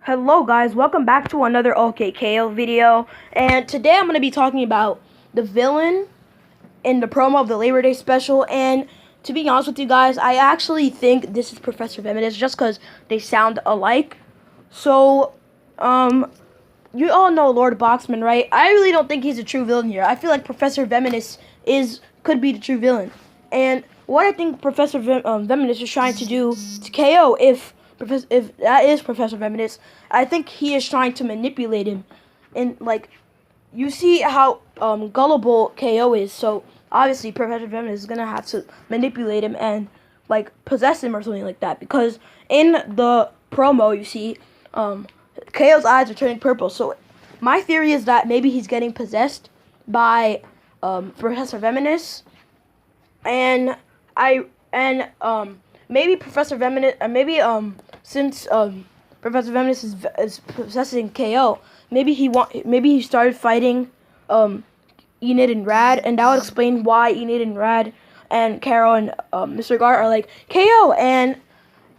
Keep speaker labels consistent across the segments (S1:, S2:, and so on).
S1: Hello guys, welcome back to another OKKO video, and today I'm going to be talking about the villain in the promo of the Labor Day special. And to be honest with you guys, I actually think this is Professor VEMONUS just because they sound alike. So, you all know Lord Boxman, right? I really don't think he's a true villain here. I feel like Professor VEMONUS could be the true villain. And what I think Professor VEMONUS is trying to do to KO, if that is Professor VEMONUS, I think he is trying to manipulate him. And, like, you see how gullible KO is, so obviously Professor VEMONUS is going to have to manipulate him and, like, possess him or something like that. Because in the promo, you see, KO's eyes are turning purple. So my theory is that maybe he's getting possessed by Professor VEMONUS. And maybe Professor VEMONUS, since Professor VEMONUS is possessing KO, maybe he started fighting Enid and Rad, and that would explain why Enid and Rad and Carol and Mr. Gar are like KO, and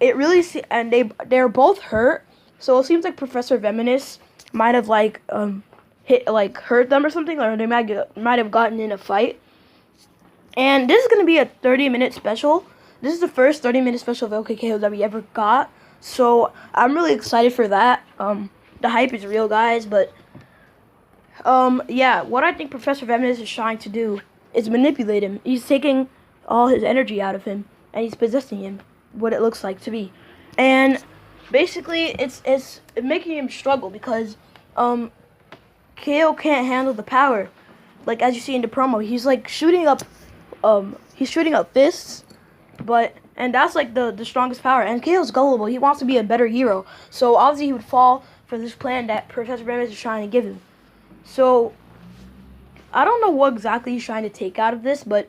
S1: they're both hurt. So it seems like Professor VEMONUS might have hurt them or something, or they might have gotten in a fight. And this is going to be a 30-minute special. This is the first 30-minute special of OKKO that we ever got. So I'm really excited for that. The hype is real, guys. But, yeah, what I think Professor VEMONUS is trying to do is manipulate him. He's taking all his energy out of him, and he's possessing him, what it looks like to be. And basically, it's making him struggle because KO can't handle the power. Like, as you see in the promo, he's like shooting up fists, and that's like the strongest power. And KO's gullible. He wants to be a better hero, so obviously he would fall for this plan that Professor VEMONUS is trying to give him. So I don't know what exactly he's trying to take out of this, but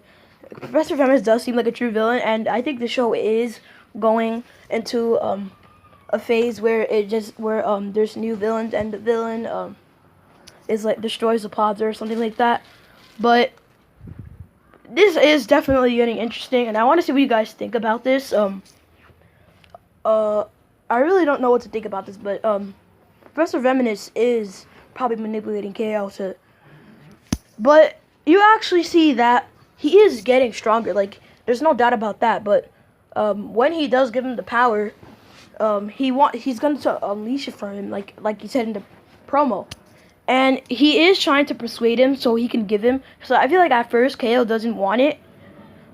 S1: Professor VEMONUS does seem like a true villain, and I think the show is going into a phase where there's new villains, and the villain is like destroys the plaza or something like that. But this is definitely getting interesting, and I want to see what you guys think about this. I really don't know what to think about this, but Professor VEMONUS is probably manipulating KO but you actually see that he is getting stronger. Like, there's no doubt about that. But when he does give him the power, he's going to unleash it from him, like he said in the promo. And he is trying to persuade him so he can give him. So I feel like at first KO doesn't want it,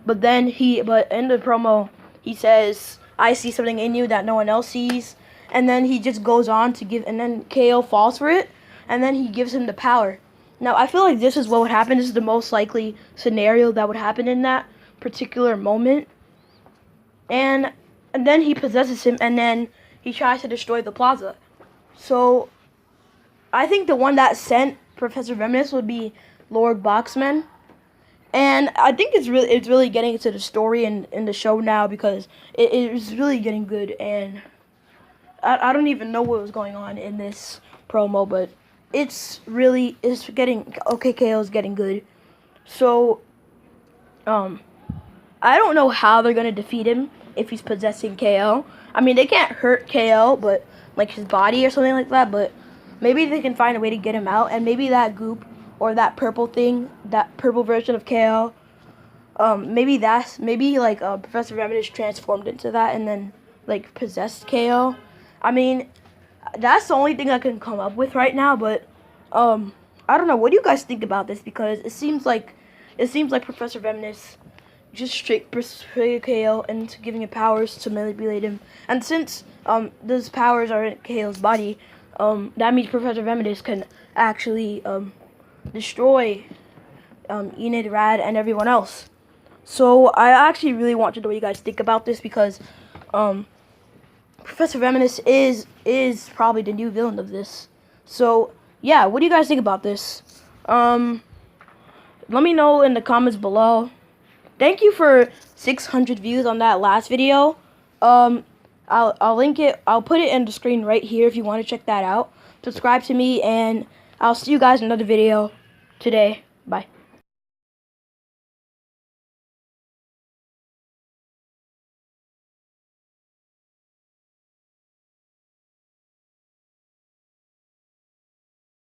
S1: but in the promo he says, "I see something in you that no one else sees," and then he just goes on to give, and then KO falls for it, and then he gives him the power. Now I feel like this is what would happen. This is the most likely scenario that would happen in that particular moment. And then he possesses him, and then he tries to destroy the plaza. So I think the one that sent Professor VEMONUS would be Lord Boxman. And I think it's really getting into the story in the show now, because it is really getting good. And I don't even know what was going on in this promo, but OKKO is getting good. So I don't know how they're gonna defeat him if he's possessing KO. I mean, they can't hurt KO, but like his body or something like that, but maybe they can find a way to get him out, and maybe that goop or that purple thing, that purple version of KO, maybe Professor VEMONUS transformed into that and then like possessed KO. I mean, that's the only thing I can come up with right now. But I don't know. What do you guys think about this? Because it seems like Professor VEMONUS just straight persuaded KO into giving him powers to manipulate him, and since those powers are in KO's body, that means Professor VEMONUS can actually destroy Enid, Rad, and everyone else. So I actually really want to know what you guys think about this, because Professor VEMONUS is probably the new villain of this. So yeah, what do you guys think about this? Let me know in the comments below. Thank you for 600 views on that last video. I'll link it. I'll put it in the screen right here if you want to check that out. Subscribe to me, and I'll see you guys in another video today. Bye.